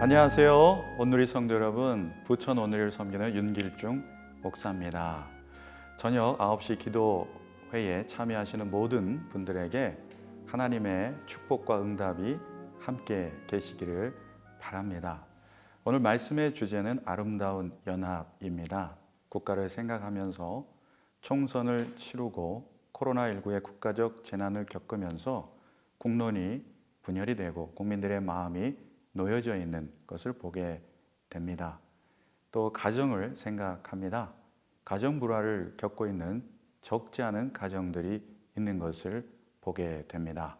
안녕하세요. 온누리 성도 여러분, 부천 온누리를 섬기는 윤길중 목사입니다. 저녁 9시 기도회에 참여하시는 모든 분들에게 하나님의 축복과 응답이 함께 계시기를 바랍니다. 오늘 말씀의 주제는 아름다운 연합입니다. 국가를 생각하면서 총선을 치르고 코로나19의 국가적 재난을 겪으면서 국론이 분열이 되고 국민들의 마음이 놓여져 있는 것을 보게 됩니다. 또 가정을 생각합니다. 가정 불화를 겪고 있는 적지 않은 가정들이 있는 것을 보게 됩니다.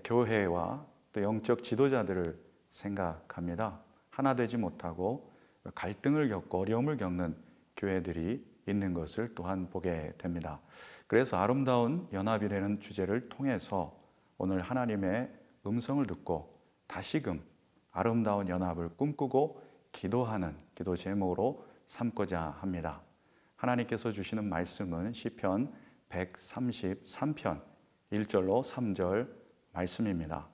교회와 또 영적 지도자들을 생각합니다. 하나 되지 못하고 갈등을 겪고 어려움을 겪는 교회들이 있는 것을 또한 보게 됩니다. 그래서 아름다운 연합이라는 주제를 통해서 오늘 하나님의 음성을 듣고 다시금 아름다운 연합을 꿈꾸고 기도하는 기도 제목으로 삼고자 합니다. 하나님께서 주시는 말씀은 시편 133편 1절로 3절 말씀입니다.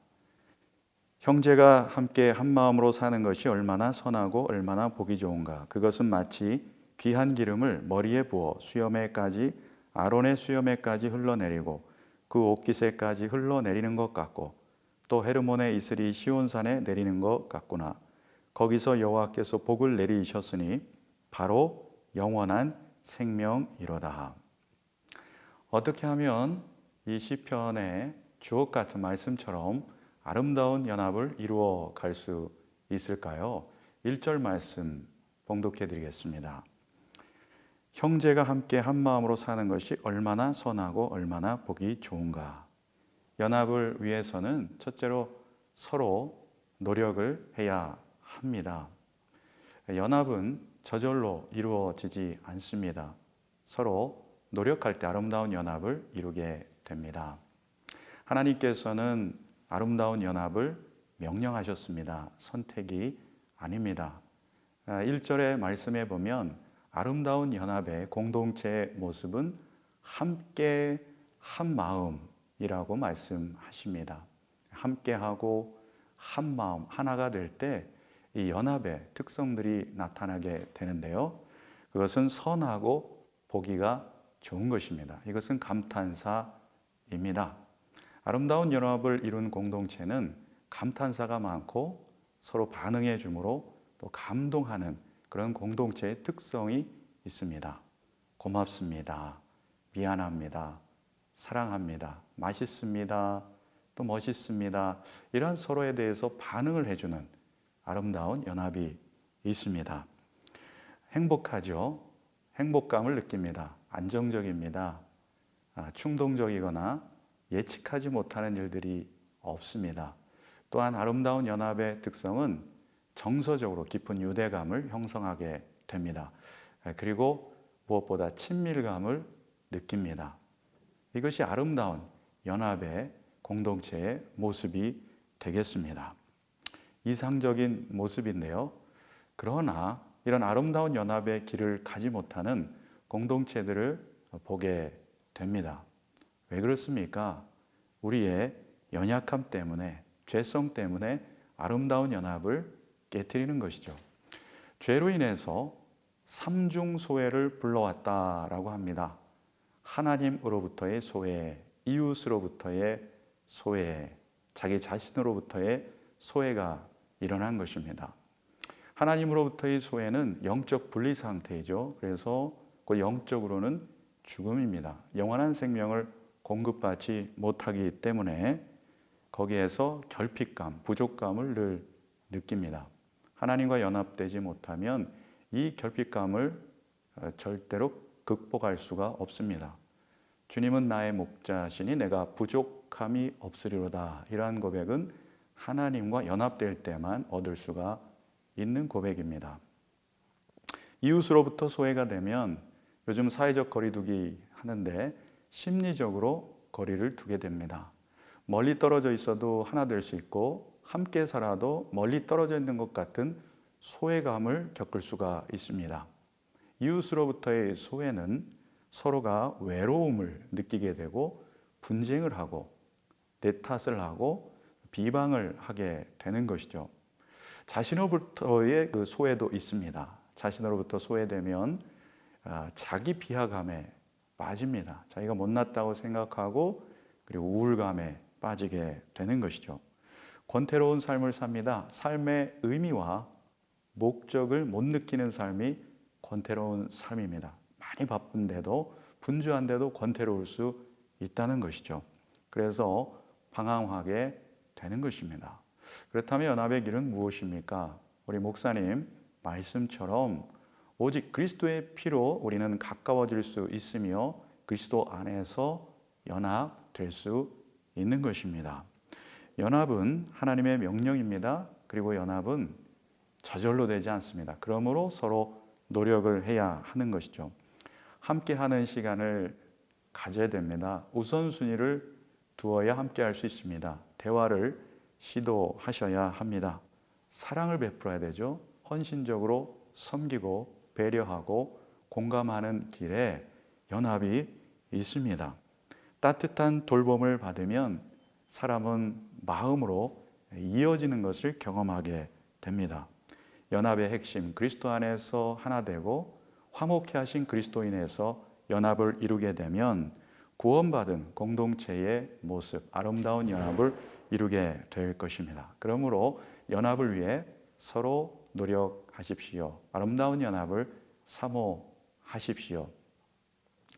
형제가 함께 한 마음으로 사는 것이 얼마나 선하고 얼마나 보기 좋은가. 그것은 마치 귀한 기름을 머리에 부어 수염에까지 아론의 수염에까지 흘러내리고 그 옷깃에까지 흘러내리는 것 같고 또 헤르몬의 이슬이 시온산에 내리는 것 같구나. 거기서 여호와께서 복을 내리셨으니 바로 영원한 생명이로다. 어떻게 하면 이 시편의 주옥 같은 말씀처럼 아름다운 연합을 이루어 갈 수 있을까요? 1절 말씀 봉독해 드리겠습니다. 형제가 함께 한 마음으로 사는 것이 얼마나 선하고 얼마나 보기 좋은가. 연합을 위해서는 첫째로 서로 노력을 해야 합니다. 연합은 저절로 이루어지지 않습니다. 서로 노력할 때 아름다운 연합을 이루게 됩니다. 하나님께서는 아름다운 연합을 명령하셨습니다. 선택이 아닙니다. 1절의 말씀에 보면 아름다운 연합의 공동체의 모습은 함께 한 마음이라고 말씀하십니다. 함께하고 한 마음 하나가 될 때 이 연합의 특성들이 나타나게 되는데요. 그것은 선하고 보기가 좋은 것입니다. 이것은 감탄사입니다. 아름다운 연합을 이룬 공동체는 감탄사가 많고 서로 반응해 주므로 또 감동하는 그런 공동체의 특성이 있습니다. 고맙습니다. 미안합니다. 사랑합니다. 맛있습니다. 또 멋있습니다. 이런 서로에 대해서 반응을 해주는 아름다운 연합이 있습니다. 행복하죠. 행복감을 느낍니다. 안정적입니다. 충동적이거나 예측하지 못하는 일들이 없습니다. 또한 아름다운 연합의 특성은 정서적으로 깊은 유대감을 형성하게 됩니다. 그리고 무엇보다 친밀감을 느낍니다. 이것이 아름다운 연합의 공동체의 모습이 되겠습니다. 이상적인 모습인데요. 그러나 이런 아름다운 연합의 길을 가지 못하는 공동체들을 보게 됩니다. 왜 그렇습니까? 우리의 연약함 때문에, 죄성 때문에 아름다운 연합을 깨트리는 것이죠. 죄로 인해서 삼중소외를 불러왔다라고 합니다. 하나님으로부터의 소외, 이웃으로부터의 소외, 자기 자신으로부터의 소외가 일어난 것입니다. 하나님으로부터의 소외는 영적 분리 상태이죠. 그래서 그 영적으로는 죽음입니다. 영원한 생명을 공급받지 못하기 때문에 거기에서 결핍감, 부족감을 늘 느낍니다. 하나님과 연합되지 못하면 이 결핍감을 절대로 극복할 수가 없습니다. 주님은 나의 목자시니 내가 부족함이 없으리로다. 이러한 고백은 하나님과 연합될 때만 얻을 수가 있는 고백입니다. 이웃으로부터 소외가 되면 요즘 사회적 거리두기 하는데 심리적으로 거리를 두게 됩니다. 멀리 떨어져 있어도 하나 될 수 있고 함께 살아도 멀리 떨어져 있는 것 같은 소외감을 겪을 수가 있습니다. 이웃으로부터의 소외는 서로가 외로움을 느끼게 되고 분쟁을 하고 내 탓을 하고 비방을 하게 되는 것이죠. 자신으로부터의 그 소외도 있습니다. 자신으로부터 소외되면 자기 비하감에 빠집니다. 자기가 못났다고 생각하고 그리고 우울감에 빠지게 되는 것이죠. 권태로운 삶을 삽니다. 삶의 의미와 목적을 못 느끼는 삶이 권태로운 삶입니다. 많이 바쁜데도 분주한데도 권태로울 수 있다는 것이죠. 그래서 방황하게 되는 것입니다. 그렇다면 연합의 길은 무엇입니까? 우리 목사님 말씀처럼 오직 그리스도의 피로 우리는 가까워질 수 있으며 그리스도 안에서 연합될 수 있는 것입니다. 연합은 하나님의 명령입니다. 그리고 연합은 저절로 되지 않습니다. 그러므로 서로 노력을 해야 하는 것이죠. 함께하는 시간을 가져야 됩니다. 우선순위를 두어야 함께할 수 있습니다. 대화를 시도하셔야 합니다. 사랑을 베풀어야 되죠. 헌신적으로 섬기고 배려하고 공감하는 길에 연합이 있습니다. 따뜻한 돌봄을 받으면 사람은 마음으로 이어지는 것을 경험하게 됩니다. 연합의 핵심, 그리스도 안에서 하나 되고 화목케 하신 그리스도인에서 연합을 이루게 되면 구원받은 공동체의 모습, 아름다운 연합을 이루게 될 것입니다. 그러므로 연합을 위해 서로 노력하십시오. 아름다운 연합을 사모하십시오.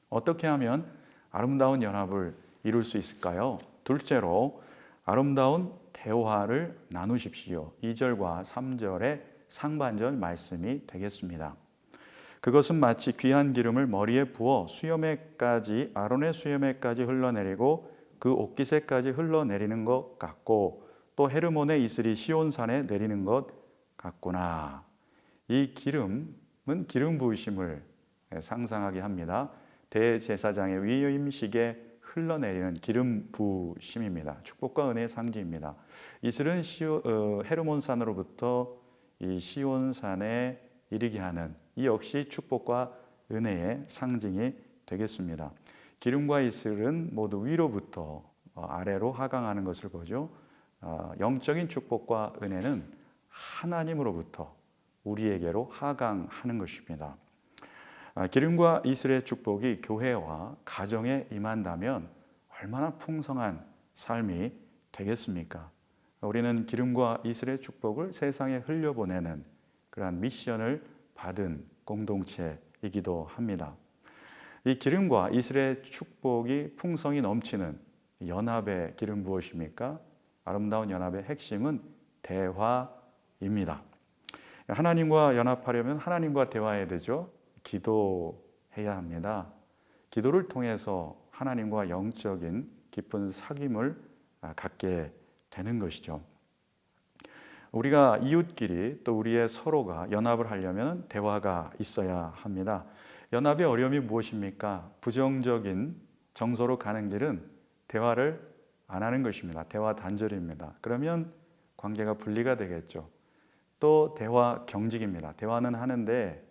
어떻게 하면 아름다운 연합을 이룰 수 있을까요? 둘째로 아름다운 대화를 나누십시오. 2절과 3절의 상반절 말씀이 되겠습니다. 그것은 마치 귀한 기름을 머리에 부어 수염에까지 아론의 수염에까지 흘러내리고 그 옷깃에까지 흘러내리는 것 같고 또 헤르몬의 이슬이 시온산에 내리는 것 같구나. 이 기름은 기름 부으심을 상상하게 합니다. 대제사장의 위임식에 흘러내리는 기름 부으심입니다. 축복과 은혜의 상징입니다. 이슬은 헤르몬산으로부터 이 시온산에 이르게 하는 이 역시 축복과 은혜의 상징이 되겠습니다. 기름과 이슬은 모두 위로부터 아래로 하강하는 것을 보죠. 영적인 축복과 은혜는 하나님으로부터 우리에게로 하강하는 것입니다. 기름과 이슬의 축복이 교회와 가정에 임한다면 얼마나 풍성한 삶이 되겠습니까? 우리는 기름과 이슬의 축복을 세상에 흘려보내는 그러한 미션을 받은 공동체이기도 합니다. 이 기름과 이슬의 축복이 풍성이 넘치는 연합의 길은 무엇입니까? 아름다운 연합의 핵심은 대화입니다. 하나님과 연합하려면 하나님과 대화해야 되죠. 기도해야 합니다. 기도를 통해서 하나님과 영적인 깊은 사귐을 갖게 되는 것이죠. 우리가 이웃끼리 또 우리의 서로가 연합을 하려면 대화가 있어야 합니다. 연합의 어려움이 무엇입니까? 부정적인 정서로 가는 길은 대화를 안 하는 것입니다. 대화 단절입니다. 그러면 관계가 분리가 되겠죠. 또 대화 경직입니다. 대화는 하는데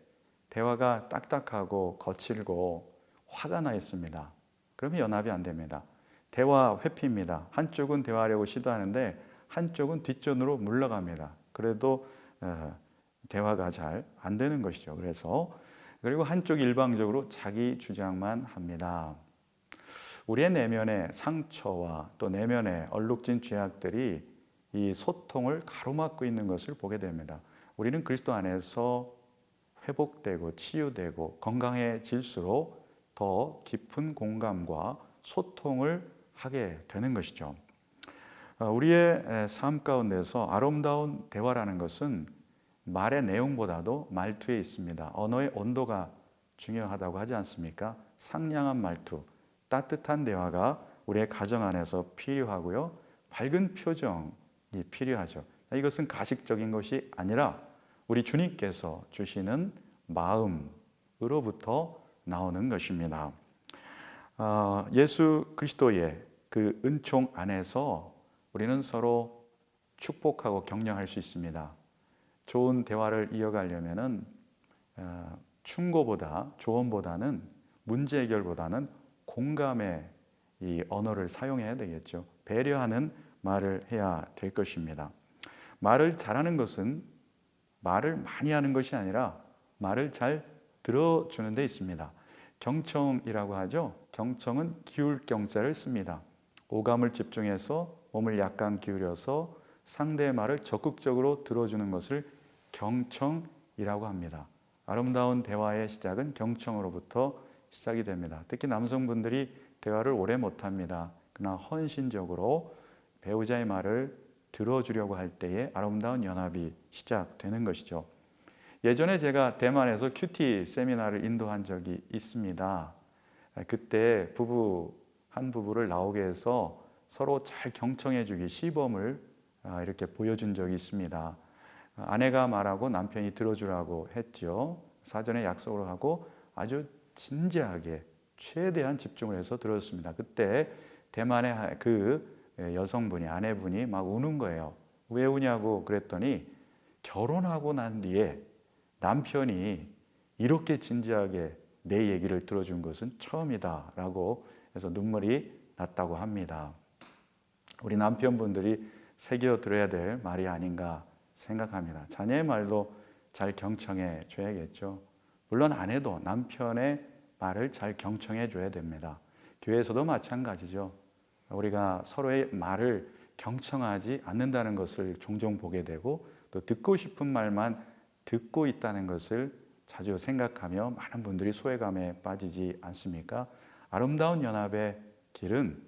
대화가 딱딱하고 거칠고 화가 나 있습니다. 그러면 연합이 안 됩니다. 대화 회피입니다. 한쪽은 대화하려고 시도하는데 한쪽은 뒷전으로 물러갑니다. 그래도 대화가 잘 안 되는 것이죠. 그리고 한쪽이 일방적으로 자기 주장만 합니다. 우리의 내면의 상처와 또 내면의 얼룩진 죄악들이 이 소통을 가로막고 있는 것을 보게 됩니다. 우리는 그리스도 안에서 회복되고 치유되고 건강해질수록 더 깊은 공감과 소통을 하게 되는 것이죠. 우리의 삶 가운데서 아름다운 대화라는 것은 말의 내용보다도 말투에 있습니다. 언어의 온도가 중요하다고 하지 않습니까? 상냥한 말투, 따뜻한 대화가 우리의 가정 안에서 필요하고요. 밝은 표정이 필요하죠. 이것은 가식적인 것이 아니라 우리 주님께서 주시는 마음으로부터 나오는 것입니다. 예수 그리스도의 그 은총 안에서 우리는 서로 축복하고 격려할 수 있습니다. 좋은 대화를 이어가려면은 충고보다 조언보다는 문제 해결보다는 공감의 이 언어를 사용해야 되겠죠. 배려하는 말을 해야 될 것입니다. 말을 잘하는 것은 말을 많이 하는 것이 아니라 말을 잘 들어주는 데 있습니다. 경청이라고 하죠. 경청은 기울 경자를 씁니다. 오감을 집중해서 몸을 약간 기울여서 상대의 말을 적극적으로 들어주는 것을 경청이라고 합니다. 아름다운 대화의 시작은 경청으로부터 시작이 됩니다. 특히 남성분들이 대화를 오래 못합니다. 그러나 헌신적으로 배우자의 말을 들어주려고 할 때에 아름다운 연합이 시작되는 것이죠. 예전에 제가 대만에서 큐티 세미나를 인도한 적이 있습니다. 그때 한 부부를 나오게 해서 서로 잘 경청해주기 시범을 이렇게 보여준 적이 있습니다. 아내가 말하고 남편이 들어주라고 했죠. 사전에 약속을 하고 아주 진지하게 최대한 집중을 해서 들었습니다. 그때 대만의 그 여성분이, 아내분이 막 우는 거예요. 왜 우냐고 그랬더니 결혼하고 난 뒤에 남편이 이렇게 진지하게 내 얘기를 들어준 것은 처음이다라고 해서 눈물이 났다고 합니다. 우리 남편분들이 새겨 들어야 될 말이 아닌가 생각합니다. 자녀의 말도 잘 경청해 줘야겠죠. 물론 아내도 남편의 말을 잘 경청해 줘야 됩니다. 교회에서도 마찬가지죠. 우리가 서로의 말을 경청하지 않는다는 것을 종종 보게 되고 또 듣고 싶은 말만 듣고 있다는 것을 자주 생각하며 많은 분들이 소외감에 빠지지 않습니까? 아름다운 연합의 길은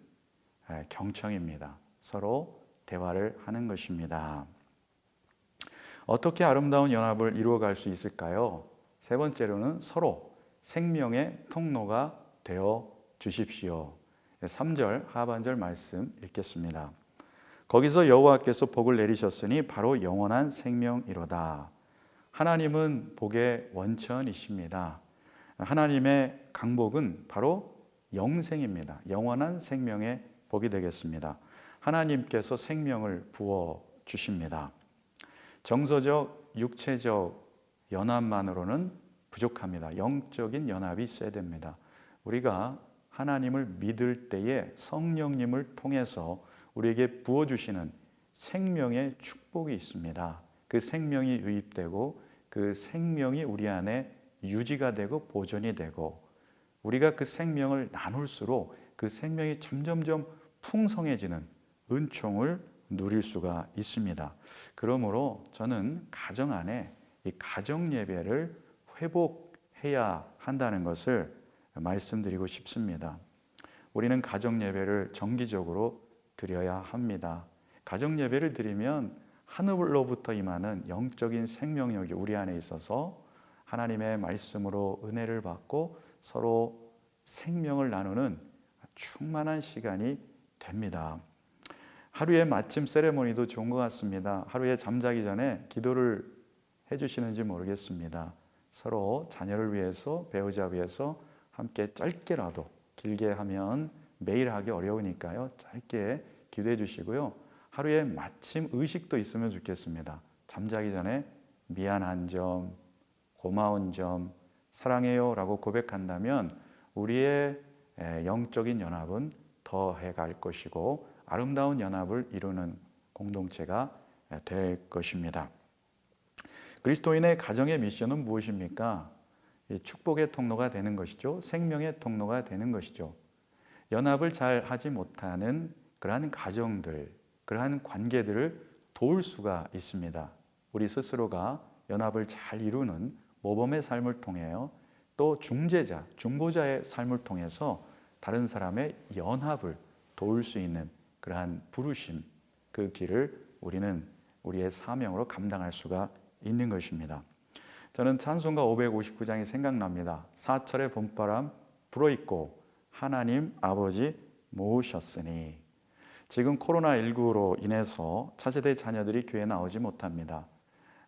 경청입니다. 서로 대화를 하는 것입니다. 어떻게 아름다운 연합을 이루어갈 수 있을까요? 세 번째로는 서로 생명의 통로가 되어 주십시오. 3절 하반절 말씀 읽겠습니다. 거기서 여호와께서 복을 내리셨으니 바로 영원한 생명이로다. 하나님은 복의 원천이십니다. 하나님의 강복은 바로 영생입니다. 영원한 생명의 복이 되겠습니다. 하나님께서 생명을 부어 주십니다. 정서적, 육체적 연합만으로는 부족합니다. 영적인 연합이 있어야 됩니다. 우리가 하나님을 믿을 때에 성령님을 통해서 우리에게 부어주시는 생명의 축복이 있습니다. 그 생명이 유입되고 그 생명이 우리 안에 유지가 되고 보존이 되고 우리가 그 생명을 나눌수록 그 생명이 점점점 풍성해지는 은총을 누릴 수가 있습니다. 그러므로 저는 가정 안에 이 가정 예배를 회복해야 한다는 것을 말씀드리고 싶습니다. 우리는 가정 예배를 정기적으로 드려야 합니다. 가정 예배를 드리면 하늘로부터 임하는 영적인 생명력이 우리 안에 있어서 하나님의 말씀으로 은혜를 받고 서로 생명을 나누는 충만한 시간이 됩니다. 하루의 마침 세레모니도 좋은 것 같습니다. 하루에 잠자기 전에 기도를 해주시는지 모르겠습니다. 서로 자녀를 위해서, 배우자 위해서 함께 짧게라도, 길게 하면 매일 하기 어려우니까요. 짧게 기도해 주시고요. 하루에 마침 의식도 있으면 좋겠습니다. 잠자기 전에 미안한 점, 고마운 점, 사랑해요 라고 고백한다면 우리의 영적인 연합은 더해 갈 것이고 아름다운 연합을 이루는 공동체가 될 것입니다. 그리스도인의 가정의 미션은 무엇입니까? 축복의 통로가 되는 것이죠. 생명의 통로가 되는 것이죠. 연합을 잘 하지 못하는 그러한 가정들, 그러한 관계들을 도울 수가 있습니다. 우리 스스로가 연합을 잘 이루는 모범의 삶을 통해요. 또 중재자, 중보자의 삶을 통해서 다른 사람의 연합을 도울 수 있는 그러한 부르심, 그 길을 우리는 우리의 사명으로 감당할 수가 있는 것입니다. 저는 찬송가 559장이 생각납니다. 사철의 봄바람 불어있고 하나님 아버지 모으셨으니. 지금 코로나19로 인해서 차세대 자녀들이 교회에 나오지 못합니다.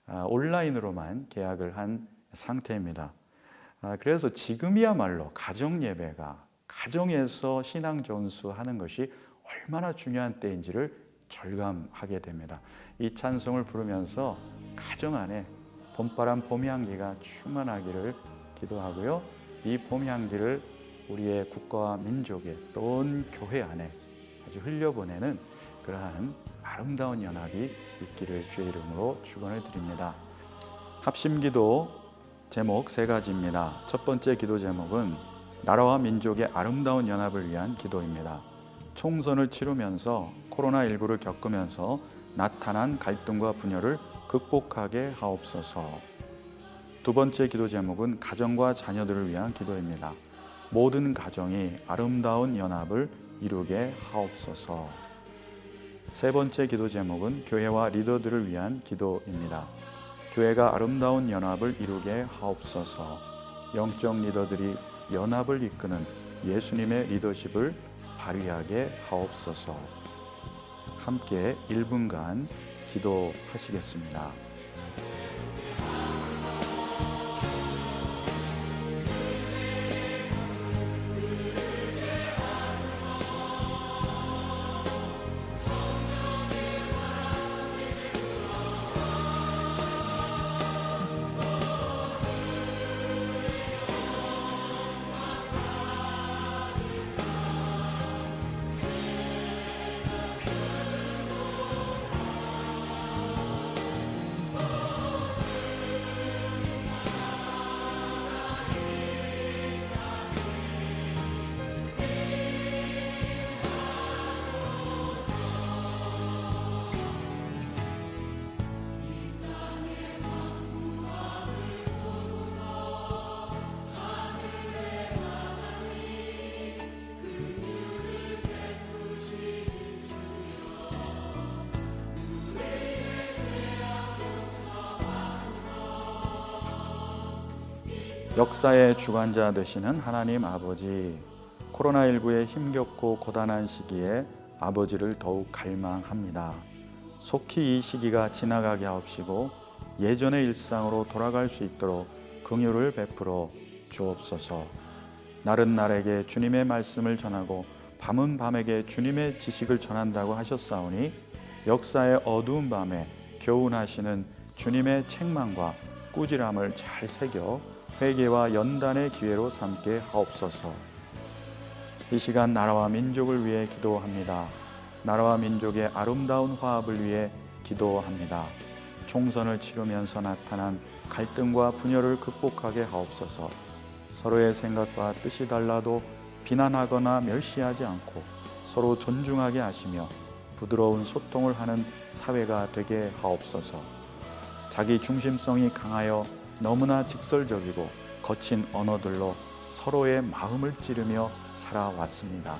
온라인으로만 계약을 한 상태입니다. 그래서 지금이야말로 가정 예배가 가정에서 신앙 전수하는 것이 얼마나 중요한 때인지를 절감하게 됩니다. 이 찬송을 부르면서 가정 안에 봄바람 봄향기가 충만하기를 기도하고요. 이 봄향기를 우리의 국가와 민족의 또 온 교회 안에 아주 흘려보내는 그러한 아름다운 연합이 있기를 주의 이름으로 축원을 드립니다. 합심기도 제목 세 가지입니다. 첫 번째 기도 제목은 나라와 민족의 아름다운 연합을 위한 기도입니다. 총선을 치르면서 코로나19를 겪으면서 나타난 갈등과 분열을 극복하게 하옵소서. 두 번째 기도 제목은 가정과 자녀들을 위한 기도입니다. 모든 가정이 아름다운 연합을 이루게 하옵소서. 세 번째 기도 제목은 교회와 리더들을 위한 기도입니다. 교회가 아름다운 연합을 이루게 하옵소서. 영적 리더들이 연합을 이끄는 예수님의 리더십을 발휘하게 하옵소서. 함께 1분간 기도하시겠습니다. 역사의 주관자 되시는 하나님 아버지, 코로나19에 힘겹고 고단한 시기에 아버지를 더욱 갈망합니다. 속히 이 시기가 지나가게 하옵시고 예전의 일상으로 돌아갈 수 있도록 긍휼을 베풀어 주옵소서. 날은 날에게 주님의 말씀을 전하고 밤은 밤에게 주님의 지식을 전한다고 하셨사오니 역사의 어두운 밤에 교훈하시는 주님의 책망과 꾸지람을 잘 새겨 회개와 연단의 기회로 삼게 하옵소서. 이 시간 나라와 민족을 위해 기도합니다. 나라와 민족의 아름다운 화합을 위해 기도합니다. 총선을 치르면서 나타난 갈등과 분열을 극복하게 하옵소서. 서로의 생각과 뜻이 달라도 비난하거나 멸시하지 않고 서로 존중하게 하시며 부드러운 소통을 하는 사회가 되게 하옵소서. 자기 중심성이 강하여 너무나 직설적이고 거친 언어들로 서로의 마음을 찌르며 살아왔습니다.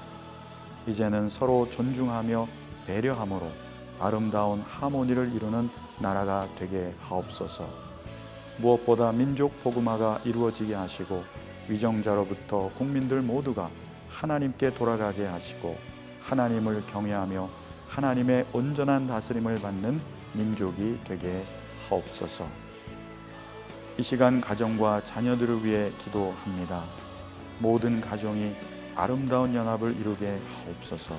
이제는 서로 존중하며 배려함으로 아름다운 하모니를 이루는 나라가 되게 하옵소서. 무엇보다 민족 복음화가 이루어지게 하시고 위정자로부터 국민들 모두가 하나님께 돌아가게 하시고 하나님을 경외하며 하나님의 온전한 다스림을 받는 민족이 되게 하옵소서. 이 시간 가정과 자녀들을 위해 기도합니다. 모든 가정이 아름다운 연합을 이루게 하옵소서.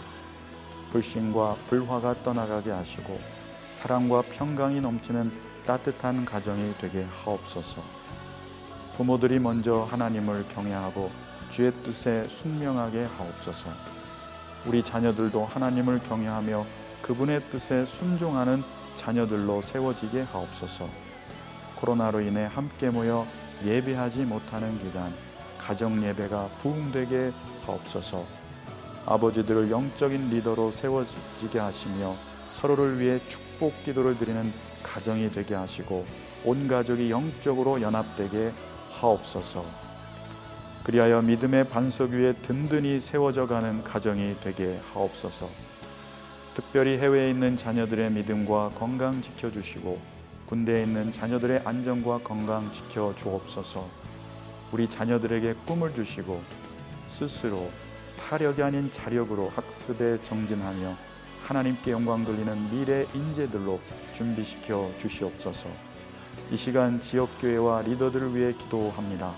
불신과 불화가 떠나가게 하시고 사랑과 평강이 넘치는 따뜻한 가정이 되게 하옵소서. 부모들이 먼저 하나님을 경외하고 주의 뜻에 순명하게 하옵소서. 우리 자녀들도 하나님을 경외하며 그분의 뜻에 순종하는 자녀들로 세워지게 하옵소서. 코로나로 인해 함께 모여 예배하지 못하는 기간 가정 예배가 부흥되게 하옵소서. 아버지들을 영적인 리더로 세워지게 하시며 서로를 위해 축복 기도를 드리는 가정이 되게 하시고 온 가족이 영적으로 연합되게 하옵소서. 그리하여 믿음의 반석 위에 든든히 세워져 가는 가정이 되게 하옵소서. 특별히 해외에 있는 자녀들의 믿음과 건강 지켜주시고 군대에 있는 자녀들의 안전과 건강 지켜 주옵소서. 우리 자녀들에게 꿈을 주시고 스스로 타력이 아닌 자력으로 학습에 정진하며 하나님께 영광 돌리는 미래 인재들로 준비시켜 주시옵소서. 이 시간 지역교회와 리더들을 위해 기도합니다.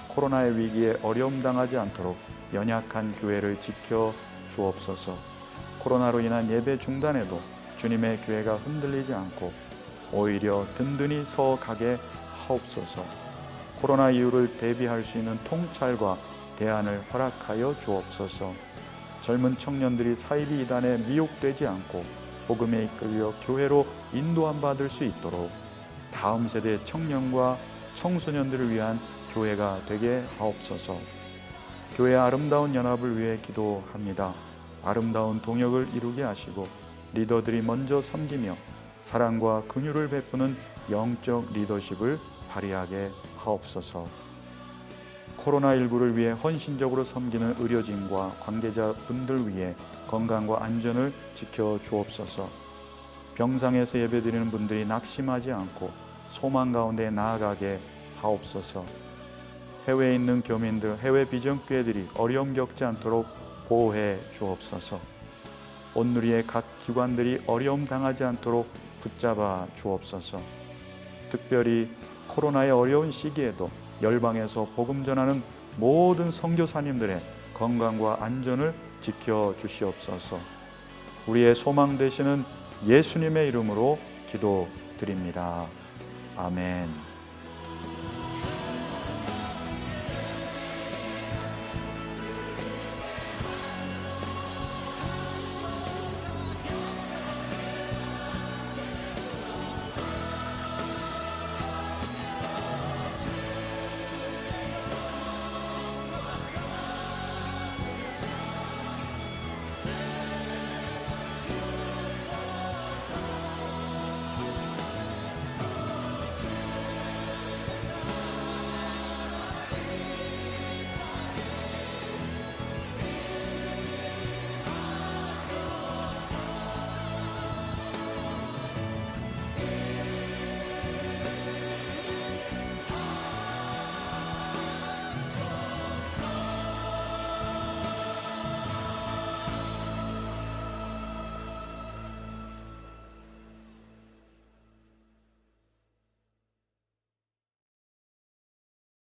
코로나의 위기에 어려움 당하지 않도록 연약한 교회를 지켜 주옵소서. 코로나로 인한 예배 중단에도 주님의 교회가 흔들리지 않고 오히려 든든히 서 가게 하옵소서. 코로나 이후를 대비할 수 있는 통찰과 대안을 허락하여 주옵소서. 젊은 청년들이 사이비 이단에 미혹되지 않고 복음에 이끌려 교회로 인도함 받을 수 있도록 다음 세대 청년과 청소년들을 위한 교회가 되게 하옵소서. 교회의 아름다운 연합을 위해 기도합니다. 아름다운 동역을 이루게 하시고 리더들이 먼저 섬기며 사랑과 긍휼을 베푸는 영적 리더십을 발휘하게 하옵소서. 코로나19를 위해 헌신적으로 섬기는 의료진과 관계자분들 위해 건강과 안전을 지켜 주옵소서. 병상에서 예배드리는 분들이 낙심하지 않고 소망 가운데 나아가게 하옵소서. 해외에 있는 교민들, 해외 비전교회들이 어려움 겪지 않도록 보호해 주옵소서. 온누리의 각 기관들이 어려움 당하지 않도록 붙잡아 주옵소서. 특별히 코로나의 어려운 시기에도 열방에서 복음 전하는 모든 선교사님들의 건강과 안전을 지켜 주시옵소서. 우리의 소망 되시는 예수님의 이름으로 기도드립니다. 아멘.